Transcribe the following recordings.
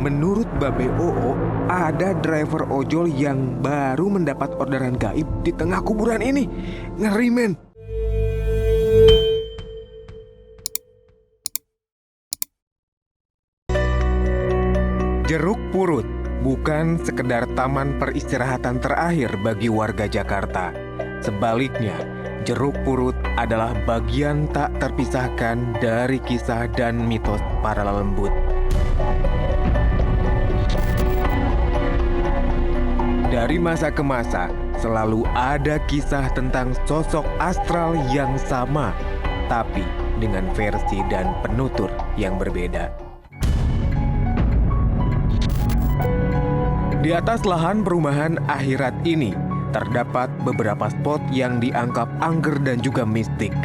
Menurut Babe Oo, ada driver ojol yang baru mendapat orderan gaib di tengah kuburan ini. Ngeri, men. Jeruk Purut bukan sekedar taman peristirahatan terakhir bagi warga Jakarta. Sebaliknya, Jeruk Purut adalah bagian tak terpisahkan dari kisah dan mitos para lelembut. Dari masa ke masa, selalu ada kisah tentang sosok astral yang sama, tapi dengan versi dan penutur yang berbeda. Di atas lahan perumahan akhirat ini, terdapat beberapa spot yang dianggap angker dan juga mistik.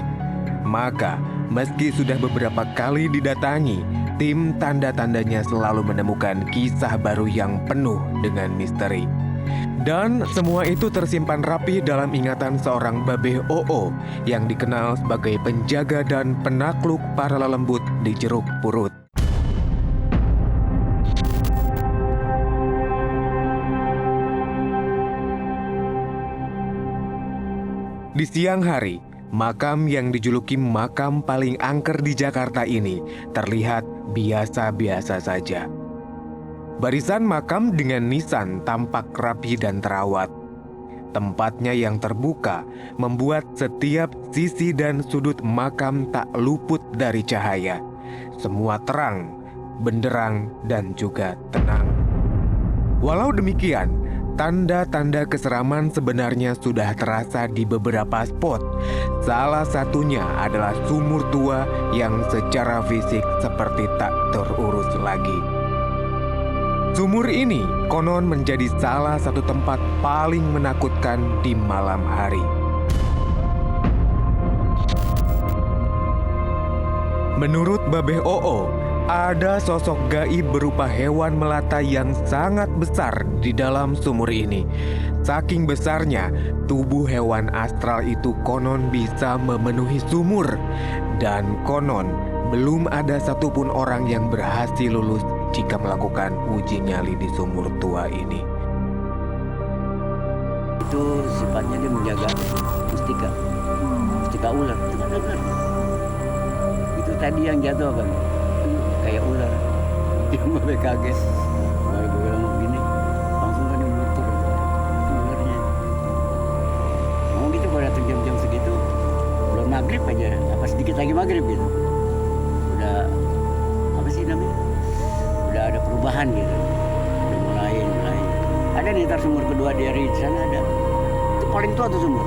Maka, meski sudah beberapa kali didatangi, tim tanda-tandanya selalu menemukan kisah baru yang penuh dengan misteri. Dan semua itu tersimpan rapi dalam ingatan seorang Babe Oo yang dikenal sebagai penjaga dan penakluk para lelembut di Jeruk Purut. Di siang hari, makam yang dijuluki makam paling angker di Jakarta ini terlihat biasa-biasa saja. Barisan makam dengan nisan tampak rapi dan terawat. Tempatnya yang terbuka membuat setiap sisi dan sudut makam tak luput dari cahaya. Semua terang, benderang, dan juga tenang. Walau demikian, tanda-tanda keseraman sebenarnya sudah terasa di beberapa spot. Salah satunya adalah sumur tua yang secara fisik seperti tak terurus lagi. Sumur ini konon menjadi salah satu tempat paling menakutkan di malam hari. Menurut Babe Oo, ada sosok gaib berupa hewan melata yang sangat besar di dalam sumur ini. Saking besarnya, tubuh hewan astral itu konon bisa memenuhi sumur. Dan konon, belum ada satupun orang yang berhasil lulus jika melakukan uji nyali di sumur tua ini. Itu sifatnya dia menjaga mustika ular. Itu kan benar. Itu tadi yang jatuh kan. Kayak ular, dia mulai kaget, mulai bilang begini, langsung kan dia muter, itu ularnya. Mau gitu pada jam-jam segitu, belum maghrib aja, apa sedikit lagi maghrib gitu, udah apa sih namanya, udah ada perubahan gitu, udah mulai. Ada nih ntar sumur kedua dari sana ada, itu paling tua tuh sumur.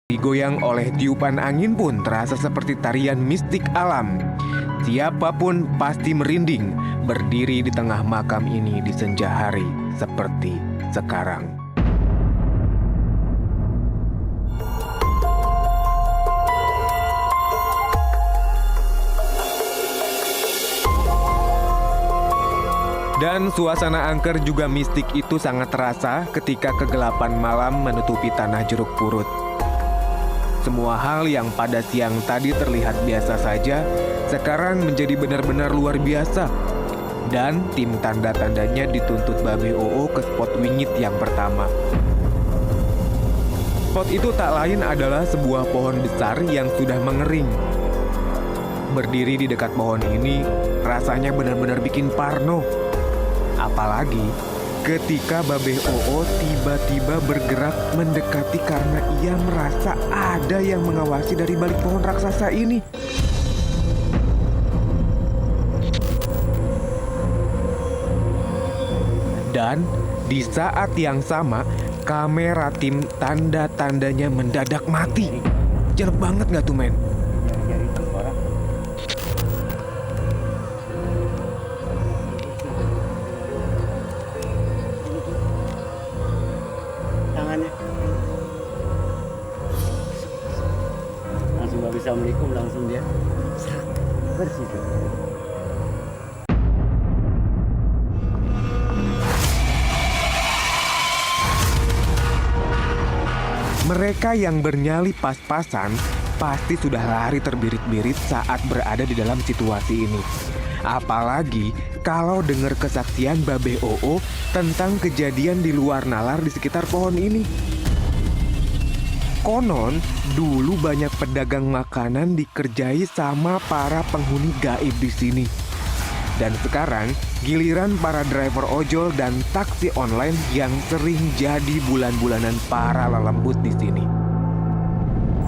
Digoyang oleh tiupan angin pun terasa seperti tarian mistik alam. Siapapun pasti merinding berdiri di tengah makam ini di senja hari seperti sekarang. Dan suasana angker juga mistik itu sangat terasa ketika kegelapan malam menutupi tanah Jeruk Purut. Semua hal yang pada siang tadi terlihat biasa saja, sekarang menjadi benar-benar luar biasa. Dan tim tanda-tandanya dituntut Babe Oo ke spot wingit yang pertama. Spot itu tak lain adalah sebuah pohon besar yang sudah mengering. Berdiri di dekat pohon ini rasanya benar-benar bikin parno. Apalagi ketika Babe Oo tiba-tiba bergerak mendekati karena ia merasa ada yang mengawasi dari balik pohon raksasa ini. Dan di saat yang sama, kamera tim tanda-tandanya mendadak mati. Jelek banget gak tuh, men? Nyari tengkorak. Tangannya langsung habis assalamualaikum langsung dia bersih tuh. Mereka yang bernyali pas-pasan pasti sudah lari terbirit-birit saat berada di dalam situasi ini. Apalagi kalau dengar kesaksian Babe Oo tentang kejadian di luar nalar di sekitar pohon ini. Konon, dulu banyak pedagang makanan dikerjai sama para penghuni gaib di sini. Dan sekarang, giliran para driver ojol dan taksi online yang sering jadi bulan-bulanan para lelembut di sini.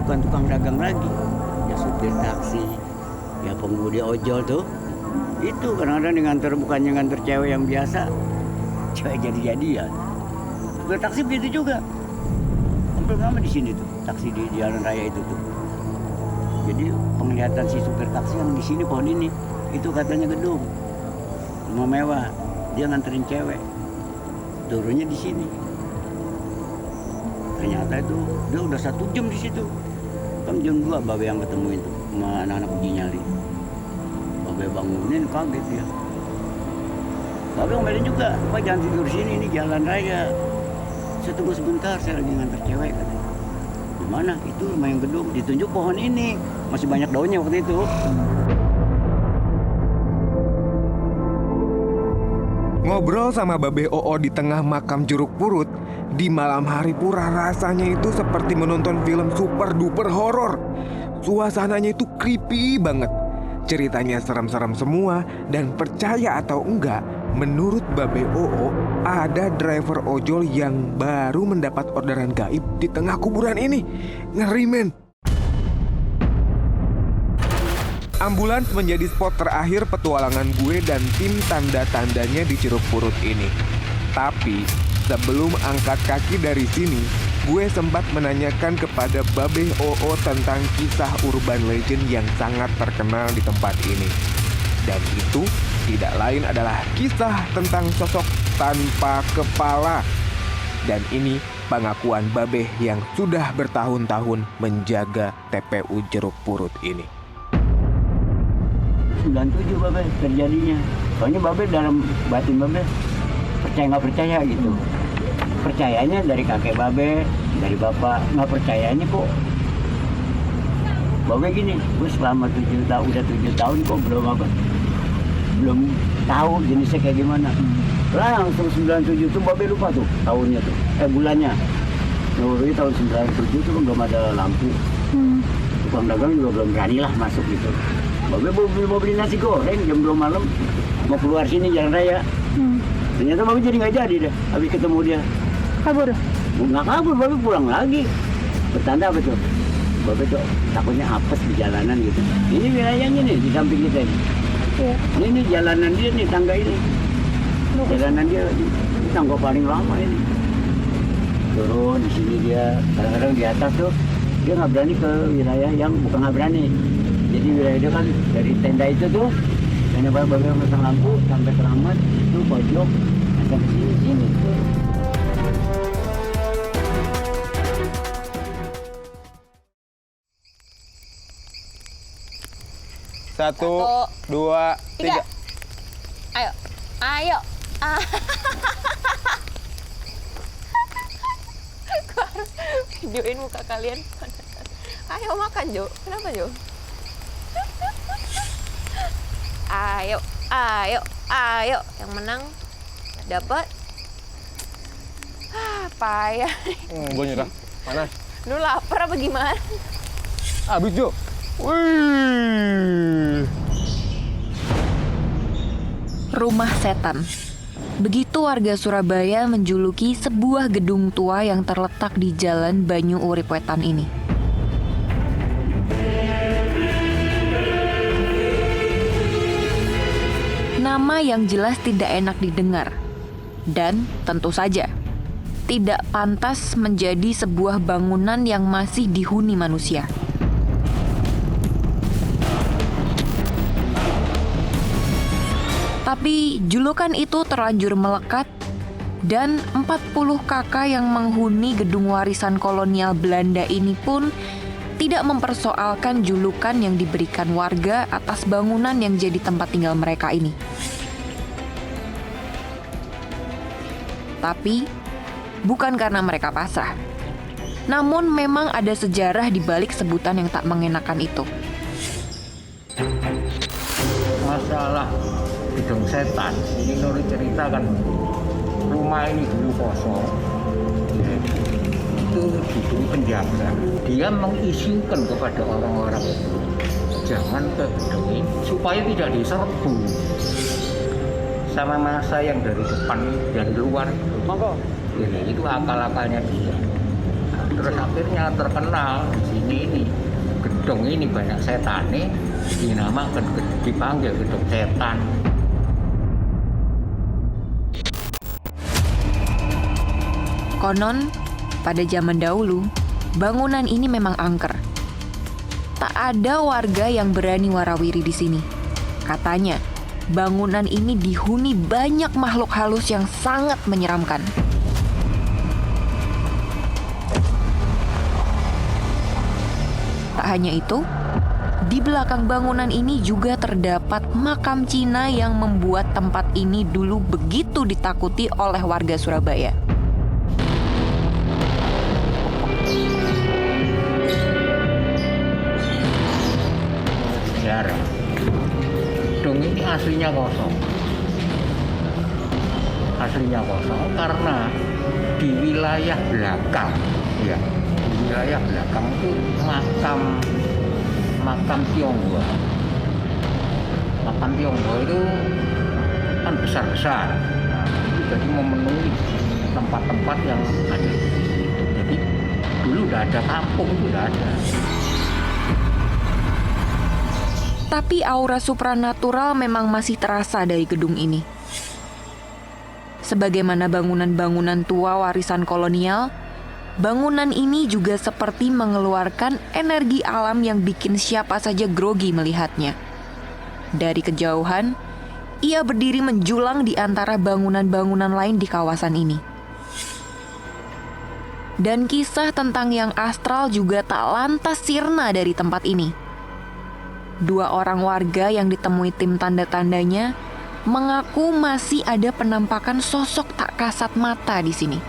Bukan tukang dagang lagi, ya supir taksi, ya pengemudi ojol tuh. Itu kadang-kadang nganter, bukannya nganter cewek yang biasa, cewek jadi-jadian. Supir taksi begitu juga. Hampir lama di sini tuh, taksi di jalan raya itu tuh. Jadi penglihatan si supir taksi yang di sini pohon ini, itu katanya gedung rumah mewah, dia nganterin cewek, turunnya di sini. Ternyata itu dia udah 1 jam di situ. Kan jam 2 Babe yang ketemu itu sama anak-anak uji nyali. Babe bangunin kaget ya. Babe ngomelin juga, Pak jangan tidur sini, ini jalan raya. Saya tunggu sebentar, saya lagi nganter cewek katanya. Di mana? Itu rumah yang gedung, ditunjuk pohon ini, masih banyak daunnya waktu itu. Ngobrol sama Babe Oo di tengah makam Jeruk Purut di malam hari pura rasanya itu seperti menonton film super duper horor. Suasananya itu creepy banget. Ceritanya serem-serem semua dan percaya atau enggak, menurut Babe Oo ada driver ojol yang baru mendapat orderan gaib di tengah kuburan ini. Ngeri, men. Ambulans menjadi spot terakhir petualangan gue dan tim tanda-tandanya di Jeruk Purut ini. Tapi sebelum angkat kaki dari sini, gue sempat menanyakan kepada Babe Oo tentang kisah urban legend yang sangat terkenal di tempat ini. Dan itu tidak lain adalah kisah tentang sosok tanpa kepala. Dan ini pengakuan Babe yang sudah bertahun-tahun menjaga TPU Jeruk Purut ini. 97 Babe terjadinya. Soalnya Babe dalam batin Babe percaya nggak percaya gitu. Percayanya dari kakek Babe, dari bapak. Nggak percayanya kok Babe gini, gue selama 7 tahun, udah 7 tahun kok belum tahu jenisnya kayak gimana. Langsung 97 tuh Babe lupa tuh tahunnya tuh, bulannya. Nurui tahun 97 tuh belum ada lampu. Tukang dagang juga belum berani lah masuk gitu. Babe mau beli nasi goreng jam 2 malam, mau keluar sini jalan raya. Ternyata Babe jadi nggak jadi deh, habis ketemu dia. Kabur? Nggak kabur, Babe pulang lagi. Bertanda apa tuh? Babe tuh takutnya apes di jalanan gitu. Ini wilayahnya nih, di samping kita nih. Iya. Ini jalanan dia nih, tangga ini. Jalanan dia, ini tangga paling lama ini. Turun di sini dia, kadang-kadang di atas tuh, dia nggak berani ke wilayah yang bukan nggak berani. Jadi wilayah dia kan dari tenda itu tuh, tenda Babe masang lampu sampai keramat itu pojok sampai sini. Satu, dua, tiga. Ayo, ayo. Gue harus videoin muka kalian. Ayo makan, Jo. Kenapa, Jo? Ayo, ayo, ayo. Yang menang dapat. Payah. Gue nyerah. Panas. Lu lapar apa gimana? Abis, Jo. Wih. Rumah Setan Begitu warga Surabaya menjuluki sebuah gedung tua yang terletak di Jalan Banyu Urip Wetan ini. Nama yang jelas tidak enak didengar, dan tentu saja tidak pantas menjadi sebuah bangunan yang masih dihuni manusia. Tapi julukan itu terlanjur melekat dan 40 kakak yang menghuni gedung warisan kolonial Belanda ini pun tidak mempersoalkan julukan yang diberikan warga atas bangunan yang jadi tempat tinggal mereka ini. Tapi bukan karena mereka pasrah. Namun memang ada sejarah di balik sebutan yang tak mengenakan itu. Masalah gedung setan ini menurut cerita kan rumah ini dulu kosong, itu diberi penjaga. Dia mengisukan kepada orang-orang jangan ke gedung ini supaya tidak diserbu sama masa yang dari depan dan luar. Jadi itu akal-akalnya dia. Terus akhirnya terkenal di sini ini gedung ini banyak setan nih, dinamakan dipanggil gedung setan. Konon, pada zaman dahulu, bangunan ini memang angker. Tak ada warga yang berani warawiri di sini. Katanya, bangunan ini dihuni banyak makhluk halus yang sangat menyeramkan. Tak hanya itu, di belakang bangunan ini juga terdapat makam Cina yang membuat tempat ini dulu begitu ditakuti oleh warga Surabaya. Sejarah gedung ini aslinya kosong karena di wilayah belakang, ya, di wilayah belakang itu makam Tionghoa. Makam Tionghoa itu kan besar-besar, jadi memenuhi tempat-tempat yang ada di situ. Jadi dulu udah ada kampung, itu udah ada. Tapi aura supranatural memang masih terasa dari gedung ini. Sebagaimana bangunan-bangunan tua warisan kolonial, bangunan ini juga seperti mengeluarkan energi alam yang bikin siapa saja grogi melihatnya. Dari kejauhan, ia berdiri menjulang di antara bangunan-bangunan lain di kawasan ini. Dan kisah tentang yang astral juga tak lantas sirna dari tempat ini. 2 orang warga yang ditemui tim tanda-tandanya mengaku masih ada penampakan sosok tak kasat mata di sini.